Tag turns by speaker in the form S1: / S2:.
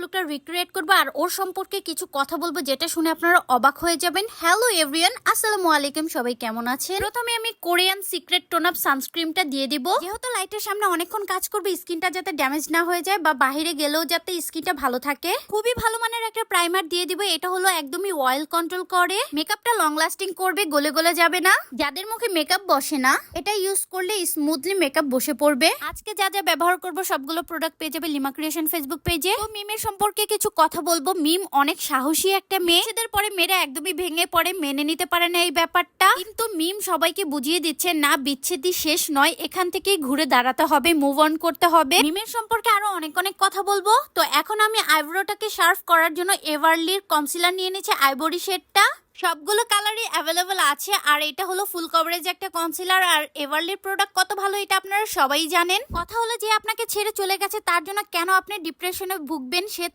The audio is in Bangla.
S1: লুকটা রিক্রিয়েট করবো আর ওর সম্পর্কে কিছু কথা বলবো যেটা শুনে আপনারা অবাক হয়ে যাবেন। হ্যালো এভরিওয়ান, আসসালামু আলাইকুম, সবাই কেমন আছেন? প্রথমে আমি কোরিয়ান সিক্রেট টোন আপ সানস্ক্রিনটা দিয়ে দিব। যেহেতু লাইটের সামনে অনেকক্ষণ কাজ করবে, স্কিনটা যাতে ড্যামেজ না হয়ে যায় বা বাইরে গেলেও যাতে স্কিনটা ভালো থাকে, খুবই ভালো মানের একটা প্রাইমার দিয়ে দিব। এটা হলো একদমই অয়েল কন্ট্রোল করে, মেকআপটা লং লাস্টিং করবে, গলে গলে যাবে না। যাদের মুখে মেকআপ বসে না, এটা ইউজ করলে স্মুথলি মেকআপ বসে পড়বে। আজকে যা যা ব্যবহার করব সবগুলো প্রোডাক্ট পেয়ে যাবে লিমা ক্রিয়েশন ফেসবুক পেজে। তো মিমের সম্পর্কে কিছু কথা বলবো। মিম অনেক সাহসী একটা মেয়ে। বিচ্ছেদের পরে মেয়েরা একদমই ভেঙে পড়ে, মেনে নিতে পারে না এই ব্যাপারটা, কিন্তু মিম সবাইকে বুঝিয়ে দিচ্ছে না, বিচ্ছেদই শেষ নয়, এখান থেকেই ঘুরে দাঁড়াতে হবে, মুভ অন করতে হবে। মিমের সম্পর্কে আরো অনেক অনেক কথা বলবো। তো এখন আমি আইব্রোটাকে শার্প করার জন্য এভারলির কনসিলার নিয়ে নিয়েছি, আইভরি শেডটা। সবগুলো কালারই অ্যাভেলেবল আছে, আর এটা হলো ফুল কভারেজ একটা কনসিলার। আর এভারলির প্রোডাক্ট কত ভালো এটা আপনারা সবাই জানেন। কথা হলো যে আপনাকে ছেড়ে চলে গেছে, তার জন্য কেন আপনি ডিপ্রেশনে ভুগবেন? সে তো